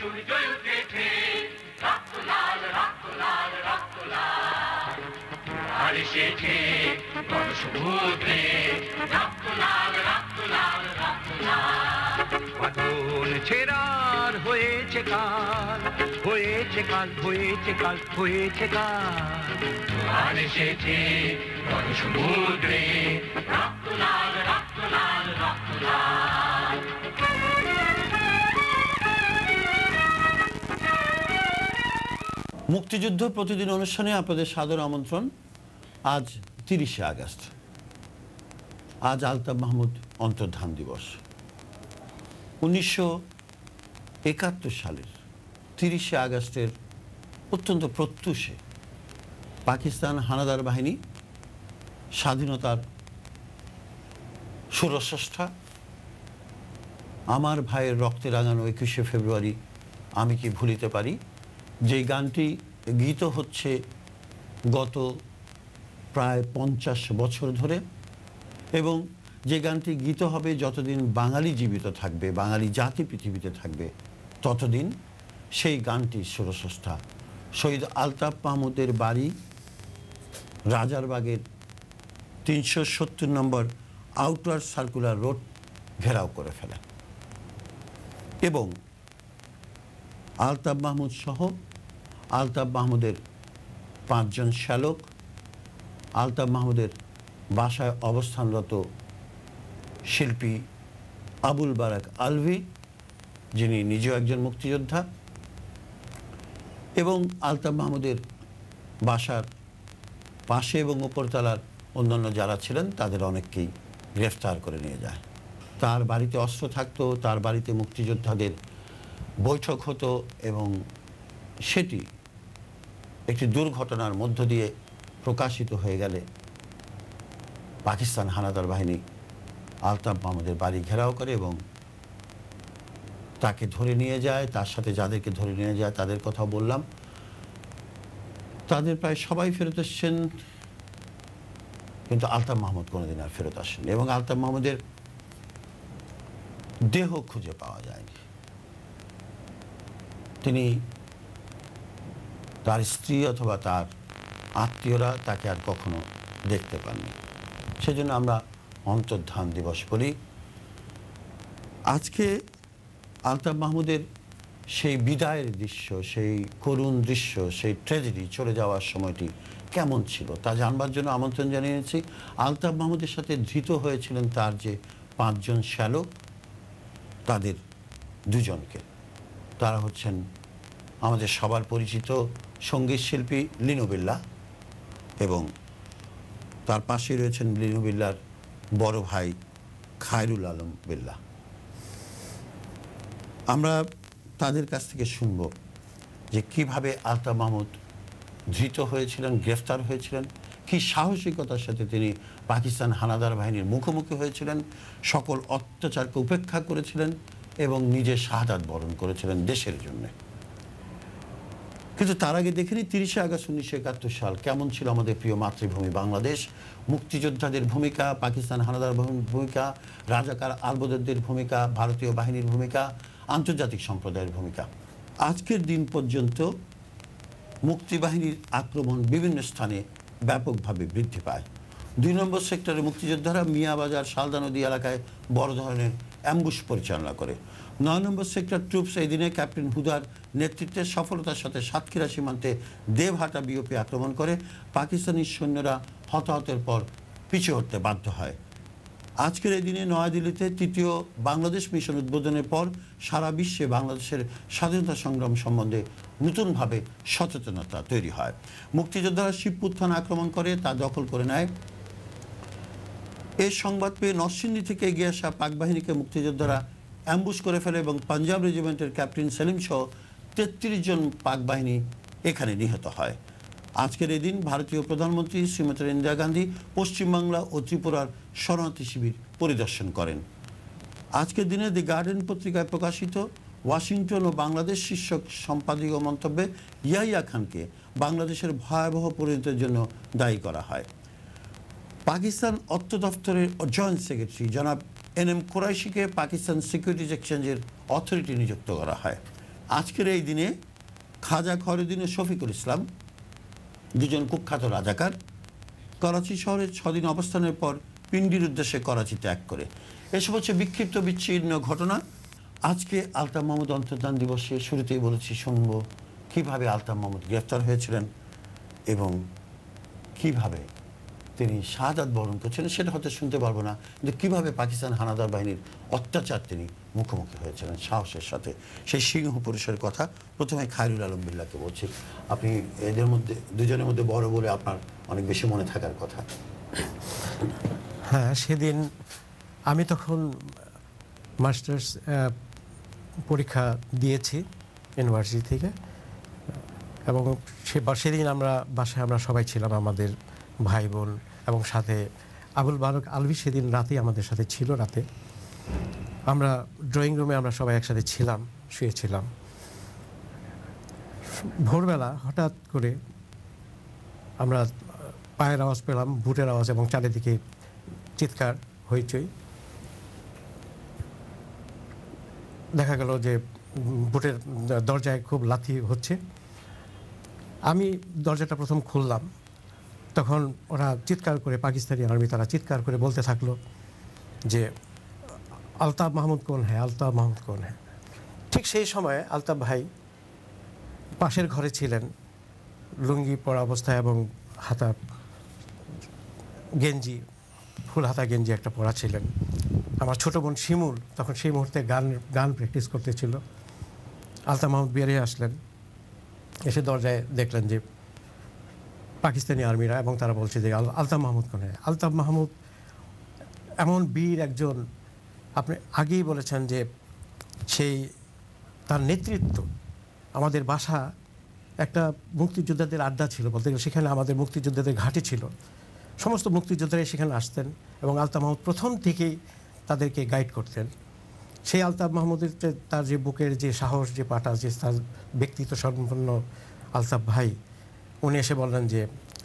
সূর্য উঠেছে, রক্ত লাল রক্ত লাল রক্ত লাল। আর এসেছে গণসমুদ্রে, রক্ত লাল রক্ত লাল রক্ত লাল। বাঁধন ছেঁড়ার হয়েছে কাল, হয়েছে কাল, হয়েছে কাল, হয়েছে কাল। আর এসেছে গণসমুদ্রে, রক্ত লাল রক্ত লাল রক্ত লাল। মুক্তিযুদ্ধ প্রতিদিন অনুষ্ঠানে আপনাদের সাদর আমন্ত্রণ। আজ 30শে আগস্ট, আজ আলতাফ মাহমুদ অন্তর্ধান দিবস। 1971 সালের 30শে আগস্টের অত্যন্ত প্রত্যুষে পাকিস্তান হানাদার বাহিনী স্বাধীনতার সুরস্রষ্টা, আমার ভাইয়ের রক্তে রাঙানো 21শে ফেব্রুয়ারি আমি কি ভুলিতে পারি, যেই গানটি গীত হচ্ছে গত প্রায় 50 বছর ধরে, এবং যে গানটি গীত হবে যতদিন বাঙালি জীবিত থাকবে, বাঙালি জাতি পৃথিবীতে থাকবে, ততদিন সেই গানটির সুরস্রষ্টা শহীদ আলতাফ মাহমুদের বাড়ি রাজারবাগের 370 নম্বর আউটার সার্কুলার রোড ঘেরাও করে ফেলে এবং আলতাফ মাহমুদ সহ আলতাফ মাহমুদের 5 জন শ্যালক, আলতাফ মাহমুদের বাসায় অবস্থানরত শিল্পী আবুল বারাক আলভি, যিনি নিজেও একজন মুক্তিযোদ্ধা, এবং আলতাফ মাহমুদের বাসার পাশে এবং উপরতলার অন্যান্য যারা ছিলেন তাদের অনেককেই গ্রেফতার করে নিয়ে যায়। তার বাড়িতে অস্ত্র থাকতো, তার বাড়িতে মুক্তিযোদ্ধাদের বৈঠক হতো, এবং সেটি একটি দুর্ঘটনার মধ্য দিয়ে প্রকাশিত হয়ে গেলে পাকিস্তান হানাদার বাহিনী আলতাফ মাহমুদের বাড়ি ঘেরাও করে এবং তাকে ধরে নিয়ে যায়। তার সাথে যাদেরকে ধরে নিয়ে যায় তাদের কথা বললাম, তাদের প্রায় সবাই ফেরত এসছেন, কিন্তু আলতাফ মাহমুদ কোনোদিন আর ফেরত আসেন এবং আলতাফ মাহমুদের দেহ খুঁজে পাওয়া যায়নি। তিনি, তার স্ত্রী অথবা তার আত্মীয়রা তাকে আর কখনো দেখতে পাননি। সেজন্য আমরা অন্তর্ধান দিবস বলি। আজকে আলতাফ মাহমুদের সেই বিদায়ের দৃশ্য, সেই করুণ দৃশ্য, সেই ট্র্যাজেডি, চলে যাওয়ার সময়টি কেমন ছিল তা জানবার জন্য আমন্ত্রণ জানিয়েছি। আলতাফ মাহমুদের সাথে ধৃত হয়েছিলেন তার যে 5 জন শ্যালক, তাদের 2 জনকে। তারা হচ্ছেন আমাদের সবার পরিচিত সঙ্গীত শিল্পী লিনু বিল্লাহ, এবং তার পাশে রয়েছেন লিনু বিল্লাহর বড় ভাই খায়রুল আলম বিল্লাহ। আমরা তাদের কাছ থেকে শুনব যে কিভাবে আলতাফ মাহমুদ ধৃত হয়েছিলেন, গ্রেফতার হয়েছিলেন, কি সাহসিকতার সাথে তিনি পাকিস্তান হানাদার বাহিনীর মুখোমুখি হয়েছিলেন, সকল অত্যাচারকে উপেক্ষা করেছিলেন এবং নিজের শাহাদাত বরণ করেছিলেন দেশের জন্য। কিন্তু তার আগে দেখে নিই 30শে আগস্ট 1971 সাল কেমন ছিল আমাদের প্রিয় মাতৃভূমি বাংলাদেশ, মুক্তিযোদ্ধাদের ভূমিকা, পাকিস্তান হানাদার ভূমিকা, রাজাকার আলবদরদের ভূমিকা, ভারতীয় বাহিনীর ভূমিকা, আন্তর্জাতিক সম্প্রদায়ের ভূমিকা। আজকের দিন পর্যন্ত মুক্তিবাহিনীর আক্রমণ বিভিন্ন স্থানে ব্যাপকভাবে বৃদ্ধি পায়। 2 নম্বর সেক্টরে মুক্তিযোদ্ধারা মিয়াবাজার, শালদা নদী এলাকায় বড় ধরনের অ্যাম্বুশ পরিচালনা করে। 9 নম্বর সেক্টর ট্রুপস এই দিনে ক্যাপ্টেন হুদার নেতৃত্বে সফলতার সাথে সাতক্ষীরা সীমান্তে দেবহাটা বিওপি আক্রমণ করে পাকিস্তানি সৈন্যরা হতাহতের পর পিছু হটতে বাধ্য হয়। আজকের এই দিনে নয়াদিল্লিতে 3য় বাংলাদেশ মিশন উদ্বোধনের পর সারা বিশ্বে বাংলাদেশের স্বাধীনতা সংগ্রাম সম্বন্ধে নতুনভাবে সচেতনতা তৈরি হয়। মুক্তিযোদ্ধারা শিবপুর থানা আক্রমণ করে, তা দখল করে নেয়। এই সংবাদ পেয়ে নরসিংদী থেকে এগিয়ে আসা পাক বাহিনীকে মুক্তিযোদ্ধারা অ্যাম্বুশ করে ফেলে এবং পাঞ্জাব রেজিমেন্টের ক্যাপ্টেন সেলিম সহ 33 জন পাক বাহিনী এখানে নিহত হয়। আজকের এই দিন ভারতীয় প্রধানমন্ত্রী শ্রীমতী ইন্দিরা গান্ধী পশ্চিমবাংলা ও ত্রিপুরার শরণার্থী শিবির পরিদর্শন করেন। আজকের দিনে দি গার্ডেন পত্রিকায় প্রকাশিত ওয়াশিংটন ও বাংলাদেশ শীর্ষক সম্পাদকীয় মন্তব্যে ইয়াহিয়া খানকে বাংলাদেশের ভয়াবহ পরিণতির জন্য দায়ী করা হয়। পাকিস্তান অর্থ দফতরের জয়েন্ট সেক্রেটারি জনাব NM কুরাইশিকে পাকিস্তান সিকিউরিটিজ এক্সচেঞ্জের অথরিটি নিযুক্ত করা হয়। আজকের এই দিনে খাজা খয়রুদ্দিন ও শফিকুল ইসলাম, দুজন কুখ্যাত রাজাকার, করাচি শহরে 6 দিন অবস্থানের পর পিন্ডির উদ্দেশ্যে করাচি ত্যাগ করে। এসব হচ্ছে বিক্ষিপ্ত বিচ্ছিন্ন ঘটনা। আজকে আলতাফ মাহমুদ অন্তর্ধান দিবসে শুরুতেই বলেছি শুনব কীভাবে আলতাফ মাহমুদ গ্রেফতার হয়েছিলেন এবং কিভাবে তিনি শাহাদাত বরণ করছিলেন। সেটা হয়তো শুনতে পারবো না, কিন্তু কীভাবে পাকিস্তান হানাদার বাহিনীর অত্যাচার তিনি মুখোমুখি হয়েছিলেন সাহসের সাথে, সেই সিংহ পুরুষের কথা প্রথমে খায়রুল আলম বিল্লাহকে বলছি। আপনি এদের মধ্যে দুজনের মধ্যে বড় বলে আপনার অনেক বেশি মনে থাকার কথা। হ্যাঁ, সেদিন আমি তখন মাস্টার্স পরীক্ষা দিয়েছি ইউনিভার্সিটি থেকে, এবং সেদিন বাসায় আমরা সবাই ছিলাম, আমাদের ভাই বোন, এবং সাথে আবুল বারক আলভী সেদিন রাতেই আমাদের সাথে ছিল। রাতে আমরা ড্রয়িং রুমে আমরা সবাই একসাথে ছিলাম, শুয়েছিলাম। ভোরবেলা হঠাৎ করে আমরা পায়ের আওয়াজ পেলাম, বুটের আওয়াজ, এবং চারিদিকে চিৎকার, হইচই। দেখা গেল যে বুটের দরজায় খুব লাথি হচ্ছে। আমি দরজাটা প্রথম খুললাম, তখন ওরা চিৎকার করে, পাকিস্তানি আর্মি তারা চিৎকার করে বলতে থাকলো যে আলতাফ মাহমুদ কোন হ্যাঁ, আলতাফ মাহমুদ কোন হ্যাঁ। ঠিক সেই সময়ে আলতাফ ভাই পাশের ঘরে ছিলেন, লুঙ্গি পরা অবস্থায় এবং হাতা গেঞ্জি, ফুল হাতা গেঞ্জি একটা পরা ছিলেন। আমার ছোটো বোন শিমুল তখন সেই মুহূর্তে গান প্র্যাকটিস করতেছিল। আলতাফ মাহমুদ বেরিয়ে আসলেন, এসে দরজায় দেখলেন যে পাকিস্তানি আর্মিরা, এবং তারা বলছে যে আলতাফ মাহমুদ কোন হ্যাঁ। আলতাফ মাহমুদ এমন বীর একজন, আপনি আগেই বলেছেন যে সেই তার নেতৃত্ব, আমাদের বাসা একটা মুক্তিযোদ্ধাদের আড্ডা ছিল বলতে গেলে, সেখানে আমাদের মুক্তিযোদ্ধাদের ঘাঁটি ছিল, সমস্ত মুক্তিযোদ্ধারাই সেখানে আসতেন, এবং আলতাফ মাহমুদ প্রথম থেকেই তাদেরকে গাইড করতেন। সেই আলতাফ মাহমুদের তার যে বুকের যে সাহস, যে পাটা, যে তার ব্যক্তিত্ব সম্পন্ন আলতাফ ভাই, উনি এসে বললেন যে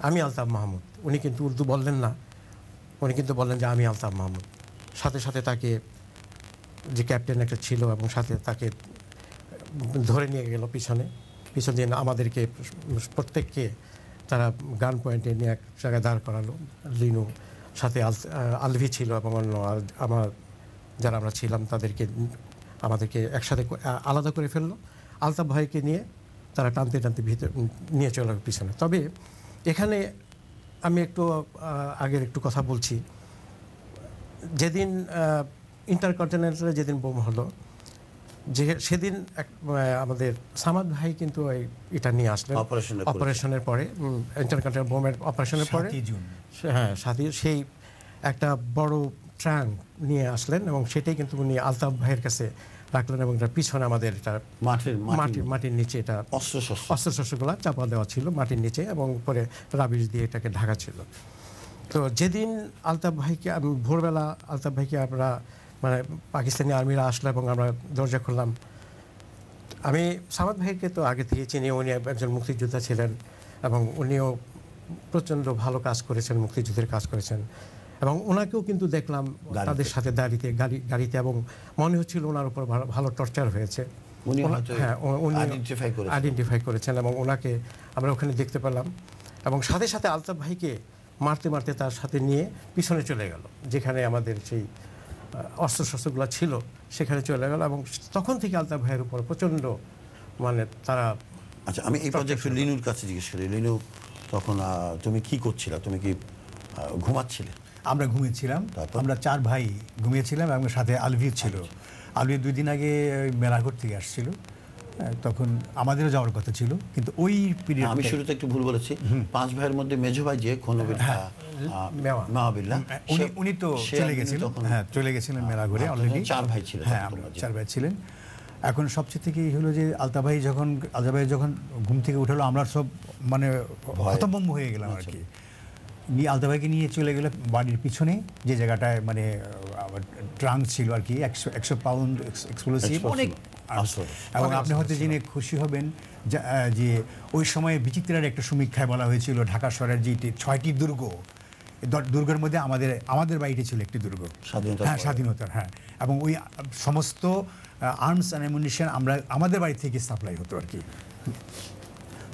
আমি আলতাফ মাহমুদ। উনি কিন্তু উর্দু বললেন না, উনি কিন্তু বললেন যে আমি আলতাফ মাহমুদ। সাথে সাথে তাকে, যে ক্যাপ্টেন একটা ছিল, এবং সাথে তাকে ধরে নিয়ে গেল পিছনে দিয়ে আমাদেরকে প্রত্যেককে তারা গান পয়েন্টে নিয়ে এক জায়গায় দাঁড় করালো। লিনু, সাথে আলভি ছিল, এবং অন্য আমার যারা আমরা ছিলাম আমাদেরকে একসাথে আলাদা করে ফেললো। আলতাফ ভাইকে নিয়ে তারা টানতে টানতে ভিতরে নিয়ে চলে পিছনে। তবে এখানে আমি একটু আগের একটু কথা বলছি, যেদিন ইন্টারকন্টিনেন্টালে যেদিন বোম হলো, সেদিন আমাদের সামাদ ভাই কিন্তু এটা নিয়ে আসলেন অপারেশনের পরে, ইন্টারকন্টিনেন্টাল বোমের অপারেশনের পরে, হ্যাঁ, সাথে সেই একটা বড় ট্রাঙ্ক নিয়ে আসলেন, এবং সেটাই কিন্তু উনি আলতাফ ভাইয়ের কাছে রাখলেন, এবং এটার পিছনে আমাদের এটা মাটির নিচে এটা অস্ত্রশস্ত্রগুলো চাপা দেওয়া ছিল মাটির নিচে, এবং পরে রাবিশ দিয়ে এটাকে ঢাকা ছিল। তো যেদিন আলতাফ ভাইকে, ভোরবেলা আলতাফ ভাইকে আমরা, মানে পাকিস্তানি আর্মিরা আসলো এবং আমরা দরজা খুললাম। আমি সামাদ ভাইকে তো আগে থেকে চিনি, উনি একজন মুক্তিযোদ্ধা ছিলেন, এবং উনিও প্রচণ্ড ভালো কাজ করেছেন, মুক্তিযুদ্ধের কাজ করেছেন, এবং ওনাকেও কিন্তু দেখলাম তাদের সাথে গাড়িতে, এবং মনে হচ্ছিল ওনার উপর ভালো টর্চার হয়েছে। হ্যাঁ, উনি আইডেন্টিফাই করেছেন, এবং ওনাকে আমরা ওখানে দেখতে পেলাম, এবং সাথে সাথে আলতাফ ভাইকে মারতে মারতে তার সাথে নিয়ে পিছনে চলে গেল, যেখানে আমাদের সেই অস্ত্রশস্ত্রগুলো ছিল সেখানে চলে গেল, এবং তখন থেকে আলতাফ ভাইয়ের উপর প্রচণ্ড, মানে তারা। আচ্ছা, আমি এই প্রজেক্টে লিনুর কাছে জিজ্ঞেস করি, লিনু তখন তুমি কি করছিলে? তুমি কি ঘুমাচ্ছিলে? আমরা ঘুমিয়েছিলাম, আমরা 4 ভাই ঘুমিয়েছিলাম, এবং সাথে আলভি ছিল। আলভি 2 দিন আগে মেলাঘর থেকে আসছিল, তখন আমাদেরও যাওয়ার কথা ছিল, কিন্তু ওই পিরিয়ড, আমি শুরুতে একটু ভুল বলেছি, 5 ভাইয়ের মধ্যে মেজো ভাই যে মাহবিল্লাহ, উনি তো চলে গেছিলেন, হ্যাঁ চলে গেছিলেন মেলাঘরে অলরেডি। 4 ভাই ছিলেন, হ্যাঁ 4 ভাই ছিলেন। এখন সবচেয়ে থেকে হলো যে আলতাফ ভাই যখন ঘুম থেকে উঠালো, আমরা সব মানে হতভম্ব হয়ে গেলাম আর কি। আলতাফ ভাইকে নিয়ে চলে গেল বাড়ির পিছনে, যে জায়গাটায় মানে ট্রাঙ্ক ছিল আর কি, 100 পাউন্ড এক্সপ্লোসিভ অনেক। এবং আপনি হয়তো জেনে খুশি হবেন যে ওই সময়ে বিচিত্রার একটা সমীক্ষায় বলা হয়েছিল ঢাকা শহরের যে 6টি দুর্গ, দুর্গের মধ্যে আমাদের বাড়িতে ছিল একটি দুর্গ, স্বাধীনতার, হ্যাঁ, এবং ওই সমস্ত আর্মস অ্যান্ড অ্যামুনিশন আমরা আমাদের বাড়ি থেকে সাপ্লাই হতো আর কি।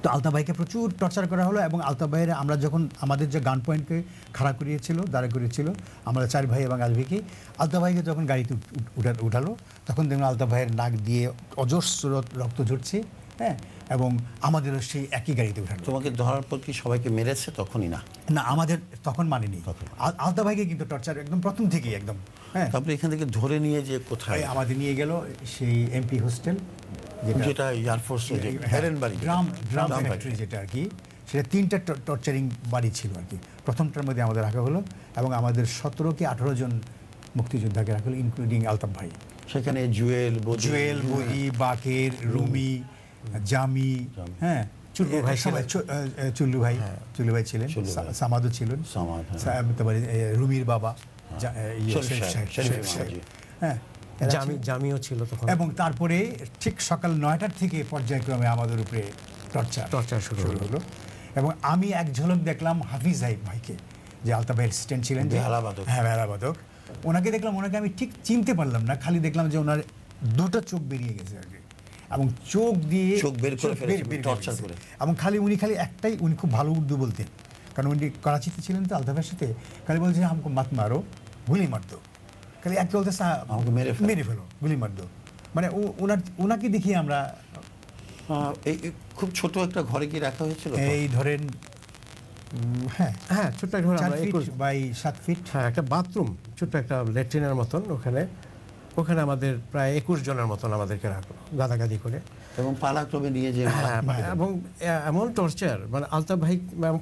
তো আলতাফ ভাইকে প্রচুর টর্চার করা হলো, এবং আলতাফ ভাইয়ের আমরা যখন আমাদের যে গান পয়েন্টকে খাড়া করিয়েছিল, দাঁড়া করিয়েছিল, আমরা 4 ভাই এবং আলভিকে, আলতাফ ভাইকে যখন গাড়িতে উঠালো তখন দেখলাম আলতাফ ভাইয়ের নাক দিয়ে অজস্র রক্ত ঝরছে, হ্যাঁ, এবং আমাদেরও সেই একই গাড়িতে উঠালো। তোমাকে ধরার পর কি সবাইকে মেরেছে? তখনই না, না, আমাদের তখন মানেনি। আলতাফ ভাইকে কিন্তু টর্চার একদম প্রথম থেকেই একদম, হ্যাঁ। তারপরে এখান থেকে ধরে নিয়ে যে কোথায় আমাদের নিয়ে গেল সেই এমপি হোস্টেল, যেটা এয়ারফোর্সের হেরেনবাড়ি ড্রাম ফ্যাক্টরি, যেটা আর কি, সেটা 3টা টর্চারিং বাড়ি ছিল আর কি। প্রথমটার মধ্যে আমাদের রাখা হলো, এবং আমাদের 17 কি 18 জন মুক্তিযোদ্ধাকে রাখা হলো, ইনক্লুডিং আলতাফ ভাই। সেখানে জুয়েল, বদি, বাকের, রুমি, জামি, হ্যাঁ, চুল্লু ভাই, সবাই, চুল্লু ভাই ছিলেন, সামাদও ছিলেন, তারপরে রুমির বাবা, হ্যাঁ, জামিও ছিল তখন। এবং তারপরে ঠিক সকাল 9টার থেকে পর্যায়ক্রমে আমাদের উপরে টর্চার শুরু হলো। এবং আমি এক ঝলক দেখলাম হাফিজ ভাইকে, যে আলতাফ ভাইয়ের অ্যাসিস্ট্যান্ট ছিলেন, হ্যাঁ, বেহালাবাদক। ওনাকে দেখলাম, ওনাকে আমি ঠিক চিনতে পারলাম না, খালি দেখলাম যে ওনার 2টা চোখ বেরিয়ে গেছে আর কি, এবং চোখ দিয়ে বের করে ফেলেছে টর্চার করে। এবং উনি খালি একটাই, উনি খুব ভালো উর্দু বলতেন, কারণ উনি করাচিতে ছিলেন তো আলতাফের সাথে। খালি বলছে আমাকে মাত মারো, গুলি মার দো, খালি এক বলতে আমাকে মেরে ফেলো, গুলি মার দো। মানে ওনাকে দেখিয়ে আমরা এই খুব ছোট একটা ঘরে কি রাখা হয়েছিল? এই ধরেন, হ্যাঁ, ছোট্ট একটা ঘর, 4 ফিট বাই 7 ফিট, হ্যাঁ, একটা বাথরুম, ছোট্ট একটা ল্যাট্রিনের মতন। ওখানে আমাদের প্রায় 21 জনের মতন আমাদেরকে রাখলো গাদাগাদি করে, এবং পালাক্রমে নিয়ে যে, এবং এমন টর্চার, মানে আলতাফ ভাই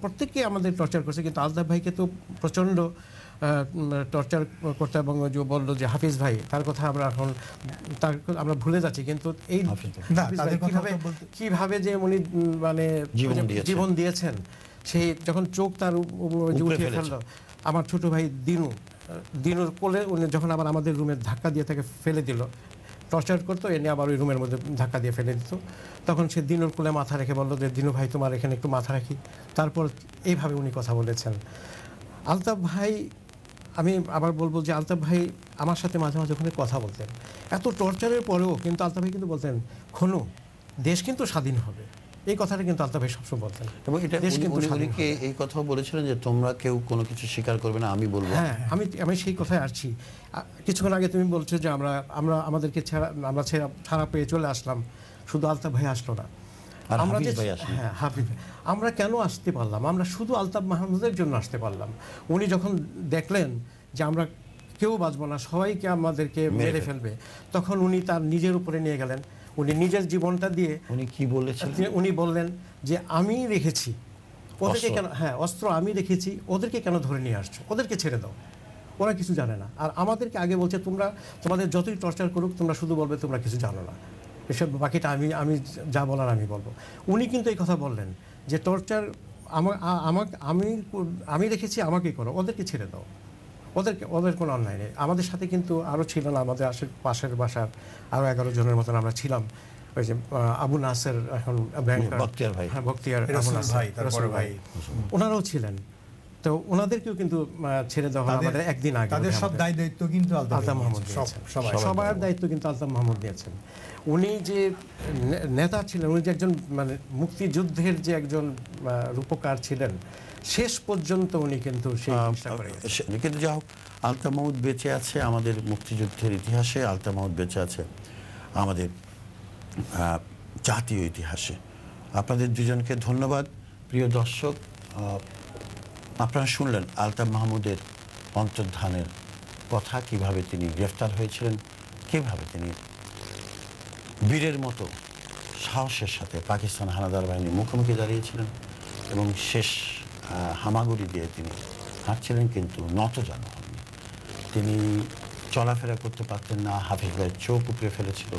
প্রত্যেককে আমাদের টর্চার করছে, কিন্তু আলতাফ ভাইকে তো প্রচণ্ড টর্চার করতে, এবং যে বললো যে হাফিজ ভাই, তার কথা আমরা ভুলে যাচ্ছি, কিন্তু এই কিভাবে যে উনি মানে জীবন দিয়েছেন, সেই যখন চোখ তার উঠিয়ে ফেললো। আমার ছোট ভাই দিনুর কোলে উনি যখন আবার আমাদের রুমে ধাক্কা দিয়ে তাকে ফেলে দিল, টর্চার করতো, এনে আবার ওই রুমের মধ্যে ধাক্কা দিয়ে ফেলে দিত। তখন সে দিনুর কোলে মাথা রেখে বললো যে দিনু ভাই তোমার এখানে একটু মাথা রাখি। তারপর এইভাবে উনি কথা বলেছেন। আলতাফ ভাই, আমি আবার বলবো যে আলতাফ ভাই আমার সাথে মাঝে মাঝে ওখানে কথা বলতেন, এত টর্চারের পরেও কিন্তু আলতাফ ভাই কিন্তু বলতেন, খনু, দেশ কিন্তু স্বাধীন হবে, এই কথাটা কিন্তু আলতাফ ভাই সবসময় বলতেন। এবং এটা উনিকে এই কথাও বলেছিলেন যে তোমরা কেউ কোনো কিছু স্বীকার করবে না, আমি বলবো। হ্যাঁ, আমি সেই কথায় আসছি। কিছুক্ষণ আগে তুমি বলছো যে আমাদেরকে ছাড়া পেয়ে চলে আসলাম, শুধু আলতাফ ভাই আসলো না, আমরা কেন আসতে পারলাম? আমরা শুধু আলতাফ মাহমুদের জন্য আসতে পারলাম। উনি যখন দেখলেন যে আমরা কেউ বাঁচবো না, সবাইকে আমাদেরকে মেরে ফেলবে, তখন উনি তার নিজের উপরে নিয়ে গেলেন। উনি নিজের জীবনটা দিয়ে উনি কি বলেছেন? উনি বললেন যে আমি রেখেছি ওদেরকে, কেন, হ্যাঁ, অস্ত্র আমি রেখেছি, ওদেরকে কেন ধরে নিয়ে আসছো, ওদেরকে ছেড়ে দাও, ওরা কিছু জানে না। আর আমাদেরকে আগে বলছে তোমাদের যতই টর্চার করুক, তোমরা শুধু বলবে তোমরা কিছু জানো না, এসব বাকিটা আমি যা বলার আমি বলবো। উনি কিন্তু এই কথা বললেন যে টর্চার আমি রেখেছি, আমাকেই করো, ওদেরকে ছেড়ে দাও, ওদের কোনো অন্যায় নেই। আমাদের সাথে কিন্তু আরও ছিল না, আমাদের পাশের বাসার আরও 11 জনের মতন আমরা ছিলাম। ওই যে আবু নাসের, এখন বখতিয়ার ভাই, হ্যাঁ, বখতিয়ার আবু নাসের ভাই, ওনারাও ছিলেন। তো ওনাদেরকেও কিন্তু ছেড়ে দেওয়া হয় আমাদের একদিন আগে। তাদের সব দায়িত্ব কিন্তু আলতাফ মাহমুদ, সবার দায়িত্ব কিন্তু আলতাফ মাহমুদ নিয়েছেন। উনি যে নেতা ছিলেন, উনি যে একজন মানে মুক্তিযুদ্ধের যে একজন রূপকার ছিলেন, শেষ পর্যন্ত উনি কিন্তু সেই চেষ্টা করে গেছেন। কিন্তু যা হোক, আলতাফ মাহমুদ বেঁচে আছে আমাদের মুক্তিযুদ্ধের ইতিহাসে, আলতাফ মাহমুদ বেঁচে আছে আমাদের জাতীয় ইতিহাসে। আপনাদের দুজনকে ধন্যবাদ। প্রিয় দর্শক, আপনারা শুনলেন আলতাফ মাহমুদের অন্তর্ধানের কথা, কিভাবে তিনি গ্রেফতার হয়েছিলেন, কিভাবে তিনি বীরের মতো সাহসের সাথে পাকিস্তান হানাদার বাহিনীর মুখোমুখি দাঁড়িয়েছিলেন, এবং শেষ হামাগুড়ি দিয়ে তিনি হাঁটছিলেন, কিন্তু নতজানু হননি। তিনি চলাফেরা করতে পারতেন না, হাফিজ ভাইয়ের চোখ উপড়ে ফেলেছিল,